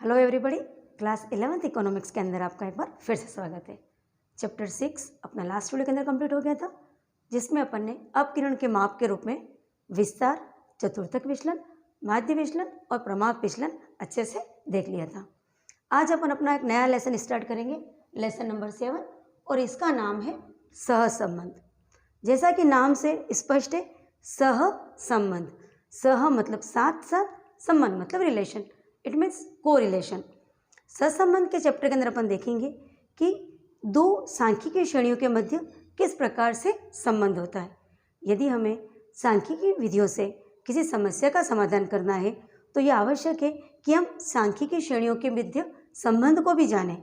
Hello everybody, class 11th economics के अंदर आपका एक बार फिर से स्वागत है। चैप्टर 6 अपना लास्ट वीडियो के अंदर कंप्लीट हो गया था, जिसमें अपन ने अपकिरण के माप के रूप में विस्तार, चतुर्थक विचलन, माध्य विचलन और प्रमाप विचलन अच्छे से देख लिया था। आज अपन अपना एक नया लेसन स्टार्ट करेंगे, लेसन नंबर 7, और इसका नाम है सहसंबंध। जैसा कि नाम से स्पष्ट है, सहसंबंध। सह मतलब साथ साथ, संबंध मतलब रिलेशन, इट मीन्स को रिलेशन। सहसंबंध के चैप्टर के अंदर अपन देखेंगे कि दो सांख्यिकी श्रेणियों के मध्य किस प्रकार से संबंध होता है। यदि हमें सांख्यिकी विधियों से किसी समस्या का समाधान करना है तो यह आवश्यक है कि हम सांख्यिकी श्रेणियों के मध्य संबंध को भी जानें।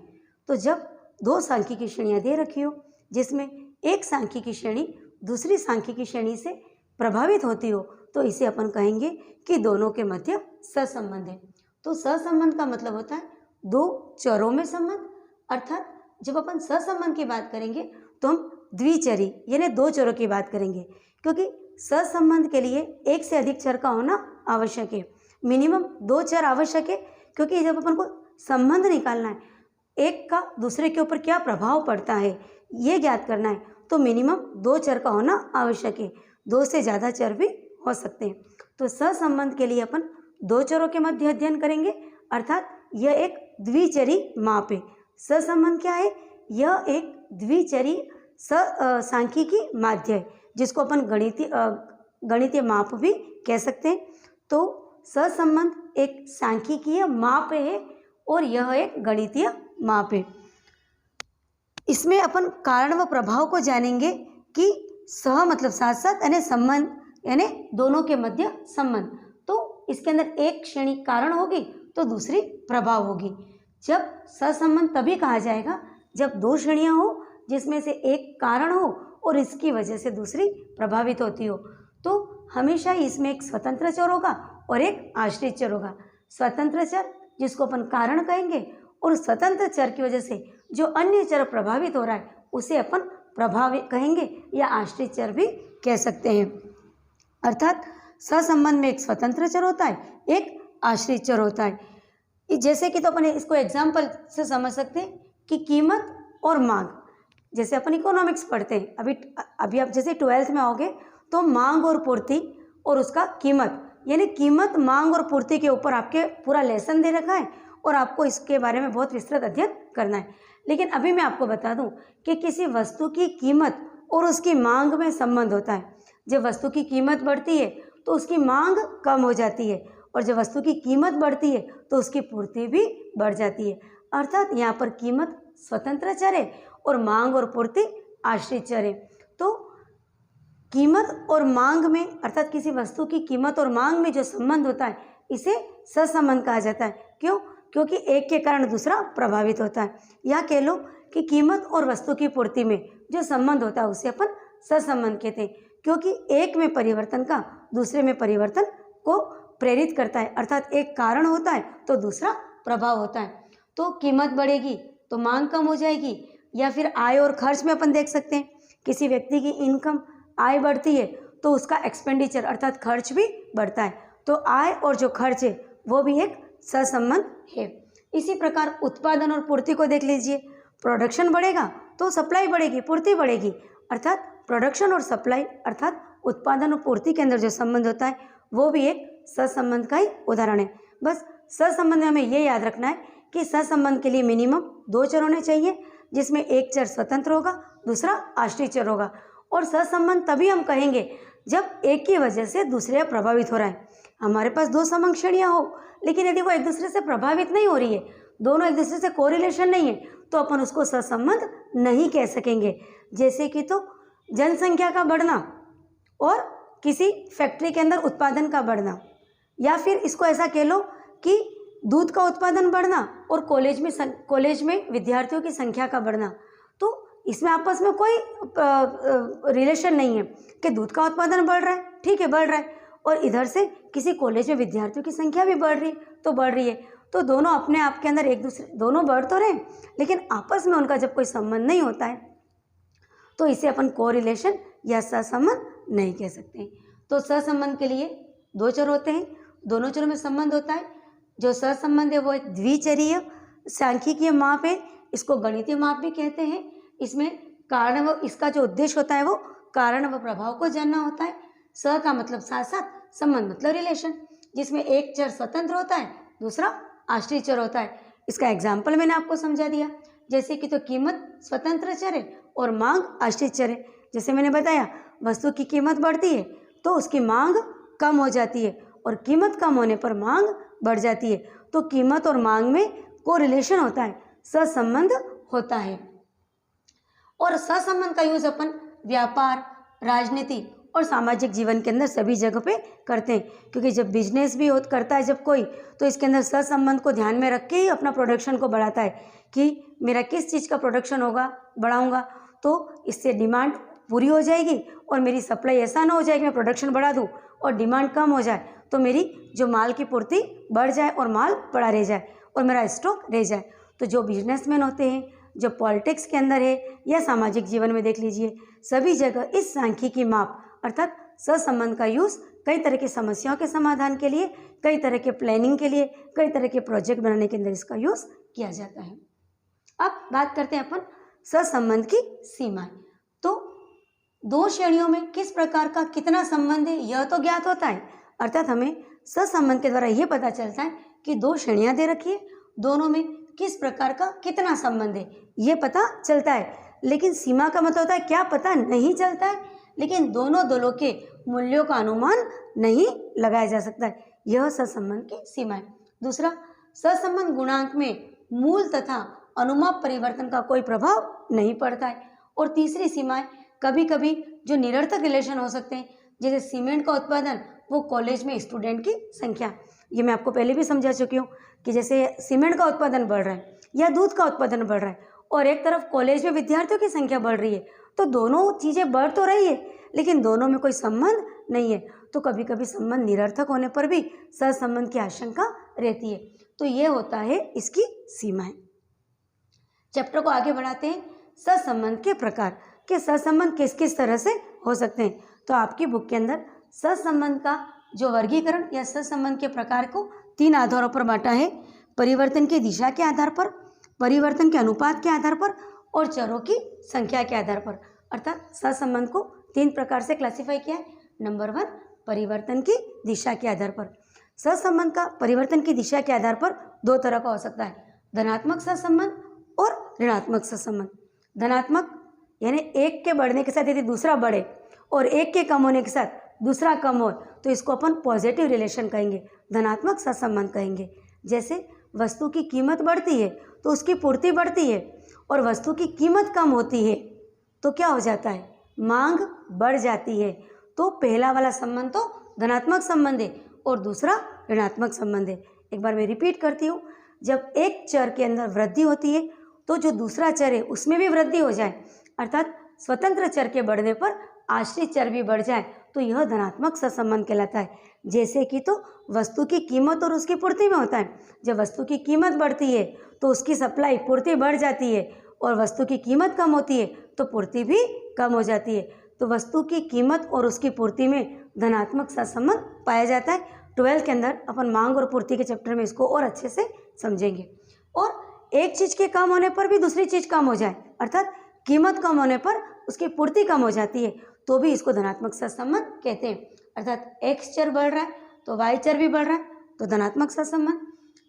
तो जब दो सांख्यिकी श्रेणियाँ दे रखी हो, जिसमें एक सांख्यिकी श्रेणी दूसरी सांख्यिकी श्रेणी से प्रभावित होती हो, तो इसे अपन कहेंगे कि दोनों के मध्य सहसंबंध है। तो सहसंबंध का मतलब होता है दो चरों में संबंध, अर्थात जब अपन सहसंबंध की बात करेंगे तो हम द्विचरी यानी दो चरों की बात करेंगे, क्योंकि सहसंबंध के लिए एक से अधिक चर का होना आवश्यक है। मिनिमम दो चर आवश्यक है, क्योंकि जब अपन को संबंध निकालना है, एक का दूसरे के ऊपर क्या प्रभाव पड़ता है ये ज्ञात करना है, तो मिनिमम दो चर का होना आवश्यक है। दो से ज़्यादा चर भी हो सकते हैं। तो सहसंबंध के लिए अपन दो चरों के मध्य अध्ययन करेंगे, अर्थात यह एक द्विचरी माप है। सहसंबंध क्या है? यह एक द्विचरी सांख्यिकी माध्य है, जिसको अपन गणितीय माप भी कह सकते हैं। तो सहसंबंध एक सांख्यिकीय माप है और यह एक गणितीय माप है। इसमें अपन कारण व प्रभाव को जानेंगे कि सह मतलब साथ साथ यानी संबंध यानी दोनों के मध्य संबंध। तो इसके अंदर एक श्रेणी कारण होगी तो दूसरी प्रभाव होगी। जब सहसंबंध तभी कहा जाएगा जब दो श्रेणियां हो, जिसमें से एक कारण हो और इसकी वजह से दूसरी प्रभावित होती हो। तो हमेशा ही इसमें एक स्वतंत्र चर होगा और एक आश्रित चर होगा। स्वतंत्र चर जिसको अपन कारण कहेंगे, और स्वतंत्र चर की वजह से जो अन्य चर प्रभावित हो रहा है उसे अपन प्रभाव कहेंगे या आश्रित चर भी कह सकते हैं। अर्थात सहसंबंध में एक स्वतंत्र चर होता है, एक आश्रित चर होता है। जैसे कि तो अपन इसको एग्जाम्पल से समझ सकते हैं कि कीमत और मांग। जैसे अपन इकोनॉमिक्स पढ़ते हैं, अभी आप जैसे 12th में आओगे तो मांग और पूर्ति और उसका कीमत, यानी कीमत, मांग और पूर्ति के ऊपर आपके पूरा लेसन दे रखा है और आपको इसके बारे में बहुत विस्तृत अध्ययन करना है। लेकिन अभी मैं आपको बता दूं कि किसी वस्तु की कीमत और उसकी मांग में संबंध होता है। जब वस्तु की कीमत बढ़ती है तो उसकी मांग कम हो जाती है, और जब वस्तु की कीमत बढ़ती है तो उसकी पूर्ति भी बढ़ जाती है। अर्थात यहाँ पर कीमत स्वतंत्र चर है और मांग और पूर्ति आश्रित चर है। तो कीमत और मांग में, अर्थात किसी वस्तु की कीमत और मांग में जो संबंध होता है, इसे सहसंबंध कहा जाता है। क्यों? क्योंकि एक के कारण दूसरा प्रभावित होता है। या कह लो कि कीमत और वस्तु की पूर्ति में जो संबंध होता है उसे अपन सहसंबंध कहते हैं, क्योंकि एक में परिवर्तन का दूसरे में परिवर्तन को प्रेरित करता है। अर्थात एक कारण होता है तो दूसरा प्रभाव होता है। तो कीमत बढ़ेगी तो मांग कम हो जाएगी, या फिर आय और खर्च में अपन देख सकते हैं, किसी व्यक्ति की इनकम, आय बढ़ती है तो उसका एक्सपेंडिचर अर्थात खर्च भी बढ़ता है। तो आय और जो खर्च है वो भी एक सहसंबंध है। इसी प्रकार उत्पादन और पूर्ति को देख लीजिए। प्रोडक्शन बढ़ेगा तो सप्लाई बढ़ेगी, पूर्ति बढ़ेगी। अर्थात प्रोडक्शन और सप्लाई अर्थात उत्पादन और पूर्ति के अंदर जो संबंध होता है वो भी एक सहसंबंध का ही उदाहरण है। बस सहसंबंध में हमें ये याद रखना है कि सहसंबंध के लिए मिनिमम दो चर होने चाहिए, जिसमें एक चर स्वतंत्र होगा, दूसरा आश्रित चर होगा। और सहसंबंध तभी हम कहेंगे जब एक की वजह से दूसरे प्रभावित हो रहा है। हमारे पास दो समंग श्रेणियाँ हो, लेकिन यदि वो एक दूसरे से प्रभावित नहीं हो रही है, दोनों एक दूसरे से कोरिलेशन नहीं है, तो अपन उसको सहसंबंध नहीं कह सकेंगे। जैसे कि तो जनसंख्या का बढ़ना और किसी फैक्ट्री के अंदर उत्पादन का बढ़ना, या फिर इसको ऐसा कह लो कि दूध का उत्पादन बढ़ना और कॉलेज में विद्यार्थियों की संख्या का बढ़ना। तो इसमें आपस में कोई रिलेशन नहीं है कि दूध का उत्पादन बढ़ रहा है, ठीक है, बढ़ रहा है, और इधर से किसी कॉलेज में विद्यार्थियों की संख्या भी बढ़ रही है तो बढ़ रही है। तो दोनों अपने आप के अंदर एक दूसरे, दोनों बढ़ तो रहे हैं, लेकिन आपस में उनका जब कोई संबंध नहीं होता है तो इसे अपन कोरिलेशन या सहसंबंध नहीं कह सकते। तो सहसंबंध के लिए दो चर होते हैं, दोनों चरों में संबंध होता है। जो सहसंबंध है वो एक द्विचरीय सांख्यिकीय माप है, इसको गणितीय माप भी कहते हैं। इसमें कारण व इसका जो उद्देश्य होता है वो कारण व प्रभाव को जानना होता है। स का मतलब साथ साथ, संबंध मतलब रिलेशन, जिसमें एक चर स्वतंत्र होता है, दूसरा आश्रित चर होता है। इसका एग्जाम्पल मैंने आपको समझा दिया, जैसे कि तो कीमत स्वतंत्र चर है और मांग आश्रित चर है। जैसे मैंने बताया, वस्तु की कीमत बढ़ती है तो उसकी मांग कम हो जाती है और कीमत कम होने पर मांग बढ़ जाती है। तो कीमत और मांग में को रिलेशन होता है, सहसंबंध होता है। और सहसंबंध का यूज अपन व्यापार, राजनीति और सामाजिक जीवन के अंदर सभी जगह पे करते हैं, क्योंकि जब बिजनेस भी करता है जब कोई, तो इसके अंदर सहसंबंध को ध्यान में रख के ही अपना प्रोडक्शन को बढ़ाता है कि मेरा किस चीज़ का प्रोडक्शन होगा, बढ़ाऊंगा तो इससे डिमांड पूरी हो जाएगी और मेरी सप्लाई ऐसा ना हो जाए कि मैं प्रोडक्शन बढ़ा दूँ और डिमांड कम हो जाए तो मेरी जो माल की पूर्ति बढ़ जाए और माल पड़ा रह जाए और मेरा स्टॉक रह जाए। तो जो बिजनेसमैन होते हैं, जो पॉलिटिक्स के अंदर है या सामाजिक जीवन में देख लीजिए, सभी जगह इस सांख्यिकी माप अर्थात सहसंबंध का यूज़ कई तरह की समस्याओं के समाधान के लिए, कई तरह के प्लानिंग के लिए, कई तरह के प्रोजेक्ट बनाने के अंदर इसका यूज़ किया जाता है। अब बात करते हैं अपन सहसंबंध की सीमाएं। तो दो श्रेणियों में किस प्रकार का कितना संबंध है यह तो ज्ञात होता है, अर्थात हमें सहसंबंध के द्वारा यह पता चलता है कि दो श्रेणियां दे रखी है, दोनों में किस प्रकार का कितना संबंध है ये पता चलता है। लेकिन सीमा का मतलब होता है क्या पता नहीं चलता है, लेकिन दोनों दलों के मूल्यों का अनुमान नहीं लगाया जा सकता है। यह सहसंबंध की सीमा है। दूसरा, सहसंबंध गुणांक में मूल तथा अनुमाप परिवर्तन का कोई प्रभाव नहीं पड़ता है। और तीसरी सीमा है, कभी कभी जो निरर्थक रिलेशन हो सकते हैं, जैसे सीमेंट का उत्पादन वो कॉलेज में स्टूडेंट की संख्या, ये मैं आपको पहले भी समझा चुकी हूँ कि जैसे सीमेंट का उत्पादन बढ़ रहा है या दूध का उत्पादन बढ़ रहा है और एक तरफ कॉलेज में विद्यार्थियों की संख्या बढ़ रही है, तो दोनों चीज़ें बढ़ तो रही है लेकिन दोनों में कोई संबंध नहीं है। तो कभी कभी संबंध निरर्थक होने पर भी सहसंबंध की आशंका रहती है। तो ये होता है इसकी सीमाएं। चैप्टर को आगे बढ़ाते हैं। सहसंबंध के प्रकार, कि सहसंबंध किस किस तरह से हो सकते हैं। तो आपकी बुक के अंदर सहसंबंध का जो वर्गीकरण या सहसंबंध के प्रकार को 3 आधारों पर बांटा है। परिवर्तन की दिशा के आधार पर, परिवर्तन के अनुपात के आधार पर और चरों की संख्या के आधार पर। अर्थात सहसंबंध को 3 प्रकार से क्लासिफाई किया है। नंबर 1, परिवर्तन की दिशा के आधार पर। सहसंबंध का परिवर्तन की दिशा के आधार पर 2 तरह का हो सकता है, धनात्मक सहसंबंध और ऋणात्मक सहसंबंध। धनात्मक यानी एक के बढ़ने के साथ यदि दूसरा बढ़े और एक के कम होने के साथ दूसरा कम हो तो इसको अपन पॉजिटिव रिलेशन कहेंगे, धनात्मक सहसंबंध कहेंगे। जैसे वस्तु की कीमत बढ़ती है तो उसकी पूर्ति बढ़ती है और वस्तु की कीमत कम होती है तो क्या हो जाता है, मांग बढ़ जाती है। तो पहला वाला संबंध तो धनात्मक संबंध है और दूसरा ऋणात्मक संबंध है। एक बार मैं रिपीट करती हूँ, जब एक चर के अंदर वृद्धि होती है तो जो दूसरा चर है उसमें भी वृद्धि हो जाए, अर्थात स्वतंत्र चर के बढ़ने पर आश्रित चर भी बढ़ जाए तो यह धनात्मक सहसंबंध कहलाता है। जैसे कि तो वस्तु की कीमत और उसकी पूर्ति में होता है। जब वस्तु की कीमत बढ़ती है तो उसकी सप्लाई पूर्ति बढ़ जाती है और वस्तु की कीमत कम होती है तो पूर्ति भी कम हो जाती है। तो वस्तु की कीमत और उसकी पूर्ति में धनात्मक सहसंबंध पाया जाता है। 12th के अंदर अपन मांग और पूर्ति के चैप्टर में इसको और अच्छे से समझेंगे। और एक चीज़ के कम होने पर भी दूसरी चीज़ कम हो जाए, अर्थात कीमत कम होने पर उसकी पूर्ति कम हो जाती है तो भी इसको धनात्मक सहसंबंध कहते हैं। अर्थात एक्स चर बढ़ रहा है तो वाई चर भी बढ़ रहा है तो धनात्मक सहसंबंध।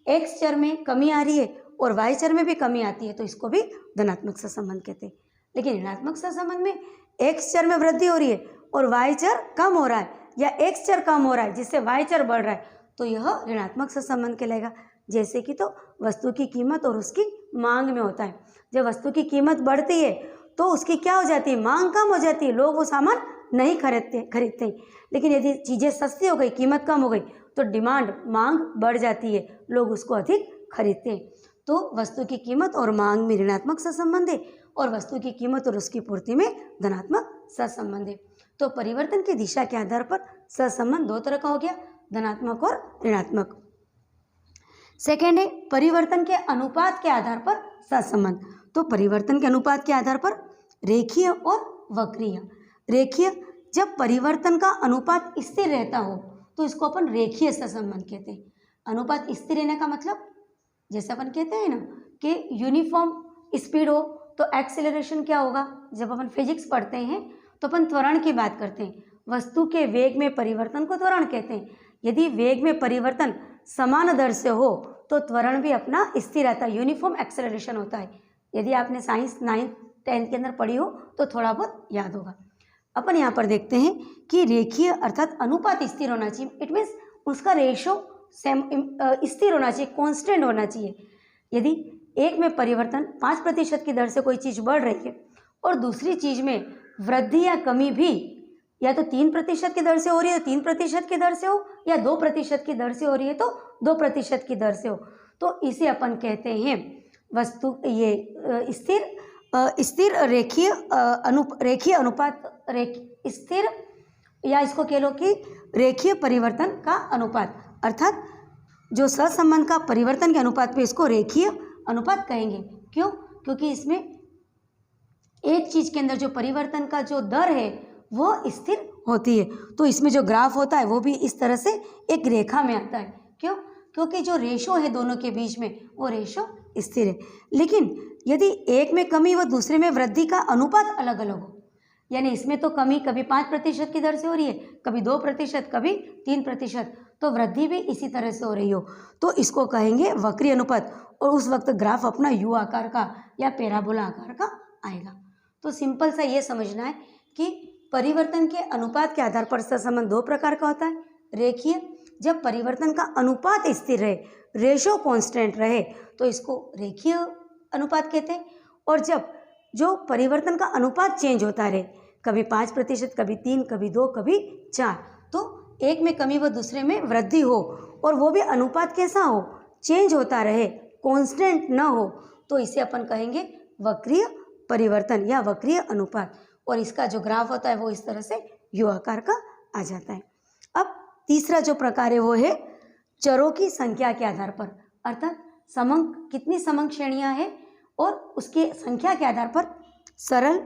एक्स चर में कमी आ रही है और वाई चर में भी कमी आती है तो इसको भी धनात्मक सहसंबंध कहते हैं। लेकिन ऋणात्मक सहसंबंध में एक्स चर में वृद्धि हो रही है और वाई चर कम हो रहा है या एक्स चर कम हो रहा है जिससे वाई चर बढ़ रहा है तो यह ऋणात्मक सहसंबंध कहलाएगा। जैसे कि तो वस्तु की कीमत और उसकी मांग में होता है। जब वस्तु की कीमत बढ़ती है तो उसकी क्या हो जाती है, मांग कम हो जाती है, लोग वो सामान नहीं खरीदते। लेकिन यदि चीज़ें सस्ती हो गई, कीमत कम हो गई तो डिमांड, मांग बढ़ जाती है, लोग उसको अधिक खरीदते हैं। तो वस्तु की कीमत और मांग में ऋणात्मक सहसंबंध है और वस्तु की कीमत और उसकी पूर्ति में धनात्मक सहसंबंध है। तो परिवर्तन की दिशा के आधार पर सहसंबंध 2 तरह का हो गया, धनात्मक और ऋणात्मक। सेकेंड है परिवर्तन के अनुपात के आधार पर सहसंबंध। तो परिवर्तन के अनुपात के आधार पर रेखीय और वक्रीय। रेखीय, जब परिवर्तन का अनुपात स्थिर रहता हो तो इसको अपन रेखीय सहसंबंध कहते हैं। अनुपात स्थिर रहने का मतलब जैसे अपन कहते हैं ना कि यूनिफॉर्म स्पीड हो तो एक्सेलरेशन क्या होगा। जब अपन फिजिक्स पढ़ते हैं तो अपन त्वरण की बात करते हैं, वस्तु के वेग में परिवर्तन को त्वरण कहते हैं। यदि वेग में परिवर्तन समान दर से हो तो त्वरण भी अपना स्थिर रहता है, यूनिफॉर्म एक्सेलरेशन होता है। यदि आपने साइंस 9th 10th के अंदर पढ़ी हो तो थोड़ा बहुत याद होगा। अपन यहाँ पर देखते हैं कि रेखीय अर्थात अनुपात स्थिर होना चाहिए, इट मीन्स उसका रेशो सेम स्थिर होना चाहिए, कांस्टेंट होना चाहिए। यदि एक में परिवर्तन 5% की दर से कोई चीज़ बढ़ रही है और दूसरी चीज़ में वृद्धि या कमी भी या तो 3% की दर से हो रही है तो 3% की दर से हो, या 2% की दर से हो रही है तो 2% की दर से हो, तो इसे अपन कहते हैं वस्तु ये स्थिर रेखीय अनुपात स्थिर, या इसको कह लो कि रेखीय परिवर्तन का अनुपात, अर्थात जो सहसंबंध का परिवर्तन के अनुपात पे इसको रेखीय अनुपात कहेंगे। क्यों? क्योंकि इसमें एक चीज के अंदर जो परिवर्तन का जो दर है वो स्थिर होती है, तो इसमें जो ग्राफ होता है वो भी इस तरह से एक रेखा में आता है। क्यों? क्योंकि जो रेशो है दोनों के बीच में वो रेशो स्थिर है। लेकिन यदि एक में कमी व दूसरे में वृद्धि का अनुपात अलग अलग हो, यानी इसमें तो कमी कभी 5% की दर से हो रही है, कभी 2%, कभी 3%, तो वृद्धि भी इसी तरह से हो रही हो, तो इसको कहेंगे वक्री अनुपात। और उस वक्त ग्राफ अपना यू आकार का या पैराबोला आकार का आएगा। तो सिंपल सा ये समझना है कि परिवर्तन के अनुपात के आधार पर सहसंबंध दो प्रकार का होता है। रेखीय, जब परिवर्तन का अनुपात स्थिर रहे, रेशो कांस्टेंट रहे, तो इसको रेखीय अनुपात कहते हैं। और जब जो परिवर्तन का अनुपात चेंज होता रहे, कभी 5%, कभी 3, कभी 2, कभी 4, तो एक में कमी व दूसरे में वृद्धि हो और वो भी अनुपात कैसा हो, चेंज होता रहे, कांस्टेंट न हो, तो इसे अपन कहेंगे वक्रीय परिवर्तन या वक्रीय अनुपात। और इसका जो ग्राफ होता है वो इस तरह से यू आकार का आ जाता है। अब तीसरा जो प्रकार है वो है चरों की संख्या के आधार पर, अर्थात समंक, कितनी समंक श्रेणियां हैं और उसके संख्या के आधार पर सरल,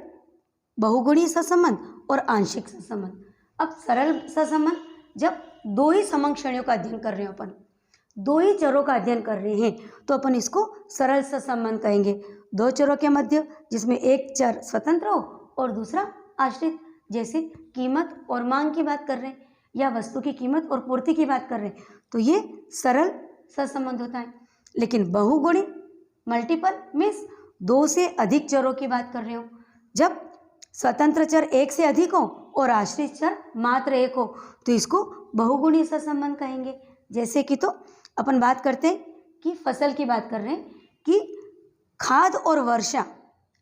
बहुगुणीय सहसंबंध और आंशिक सहसंबंध। अब सरल सहसंबंध, जब दो ही समंक श्रेणियों का अध्ययन कर रहे हो, अपन दो ही चरों का अध्ययन कर रहे हैं, तो अपन इसको सरल सहसंबंध कहेंगे। दो चरों के मध्य जिसमें एक चर स्वतंत्र हो और दूसरा आश्रित, जैसे कीमत और मांग की बात कर रहे हैं या वस्तु की कीमत और पूर्ति की बात कर रहे हैं, तो ये सरल सहसंबंध होता है। लेकिन बहुगुणी, मल्टीपल मीन्स दो से अधिक चरों की बात कर रहे हो, जब स्वतंत्र चर एक से अधिक हो और आश्रित चर मात्र एक हो, तो इसको बहुगुणी सहसंबंध कहेंगे। जैसे कि तो अपन बात करते हैं कि फसल की बात कर रहे हैं कि खाद और वर्षा,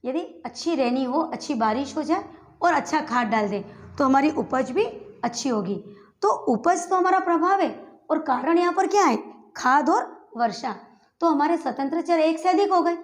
यदि अच्छी रहनी हो, अच्छी बारिश हो जाए और अच्छा खाद डाल दें तो हमारी उपज भी अच्छी होगी। तो उपज तो हमारा प्रभाव है और कारण यहाँ पर क्या है, खाद और वर्षा। तो हमारे स्वतंत्र चर एक से अधिक हो गए,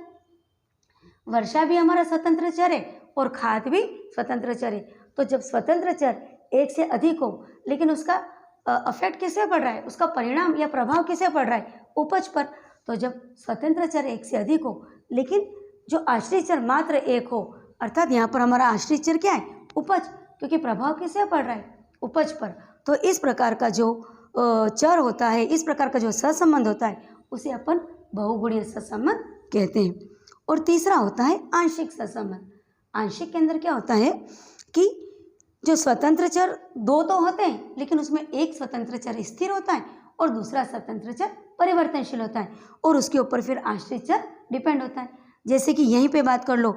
वर्षा भी हमारा स्वतंत्र चर है और खाद भी स्वतंत्र चर है। तो जब स्वतंत्र चर एक से अधिक हो, लेकिन उसका अफेक्ट किससे पड़ रहा है, उसका परिणाम या प्रभाव किससे पड़ रहा है, उपज पर। तो जब स्वतंत्र चर एक से अधिक हो लेकिन जो आश्रित चर मात्र एक हो, अर्थात यहाँ पर हमारा आश्रित चर क्या है, उपज, क्योंकि प्रभाव किससे पड़ रहा है, उपज पर। तो इस प्रकार का जो चर होता है, इस प्रकार का जो सहसंबंध होता है, उसे अपन बहुगुणीय सहसंबंध कहते हैं। और तीसरा होता है आंशिक सहसंबंध। आंशिक के अंदर क्या होता है कि जो स्वतंत्र चर दो तो होते हैं, लेकिन उसमें एक स्वतंत्र चर स्थिर होता है और दूसरा स्वतंत्र चर परिवर्तनशील होता है, और उसके ऊपर फिर आश्रित चर डिपेंड होता है। जैसे कि यहीं पे बात कर लो,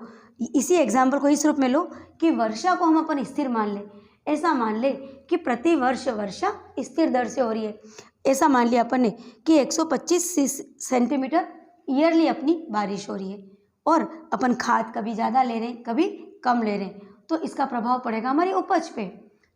इसी एग्जाम्पल को इस रूप में लो कि वर्षा को हम अपन स्थिर मान ले। ऐसा मान ले कि प्रति वर्ष वर्षा स्थिर दर से हो रही है। ऐसा मान लिया अपन ने कि 125 सेंटीमीटर ईयरली अपनी बारिश हो रही है, और अपन खाद कभी ज़्यादा ले रहे हैं, कभी कम ले रहे हैं, तो इसका प्रभाव पड़ेगा हमारी उपज पे,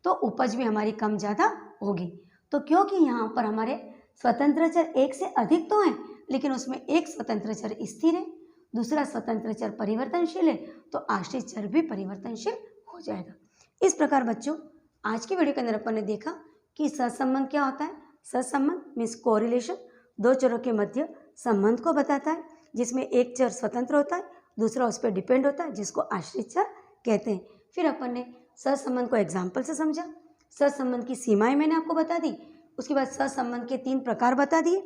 तो उपज भी हमारी कम ज़्यादा होगी। तो क्योंकि यहाँ पर हमारे स्वतंत्र चर एक से अधिक तो हैं, लेकिन उसमें एक स्वतंत्र चर स्थिर है, दूसरा स्वतंत्र चर परिवर्तनशील है, तो आश्रित चर भी परिवर्तनशील हो जाएगा। इस प्रकार बच्चों, आज की वीडियो के अंदर अपन ने देखा कि सहसंबंध क्या होता है। सहसंबंध मीन्स कोरिलेशन, दो चरों के मध्य संबंध को बताता है, जिसमें एक चर स्वतंत्र होता है, दूसरा उस पर डिपेंड होता है, जिसको आश्रित चर कहते हैं। फिर अपन ने सहसंबंध को एग्जाम्पल से समझा, सहसंबंध की सीमाएं मैंने आपको बता दी उसके बाद सहसंबंध के 3 प्रकार बता दिए,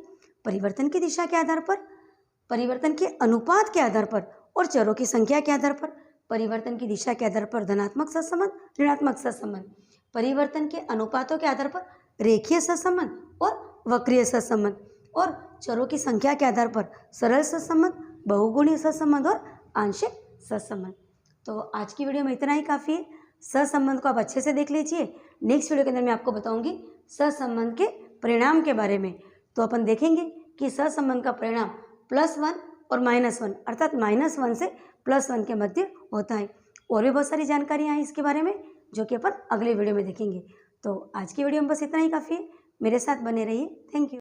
परिवर्तन की दिशा के आधार पर, परिवर्तन के अनुपात के आधार पर और चरों की संख्या के आधार पर। परिवर्तन की दिशा के आधार पर धनात्मक सहसंबंध, ऋणात्मक सहसंबंध, परिवर्तन के अनुपातों के आधार पर रेखीय सहसंबंध और वक्रीय सहसंबंध, और चरों की संख्या के आधार पर सरल सहसंबंध, बहुगुणीय सहसंबंध और आंशिक सहसंबंध। तो आज की वीडियो में इतना ही काफ़ी है। सहसंबंध को आप अच्छे से देख लीजिए। नेक्स्ट वीडियो के अंदर मैं आपको बताऊंगी सहसंबंध के परिणाम के बारे में। तो अपन देखेंगे कि सहसंबंध का परिणाम +1 और -1 अर्थात -1 से +1 के मध्य होता है। और भी बहुत सारी जानकारियाँ हैं इसके बारे में जो कि अपन अगले वीडियो में देखेंगे। तो आज की वीडियो में बस इतना ही काफ़ी है। मेरे साथ बने रहिए। Thank you.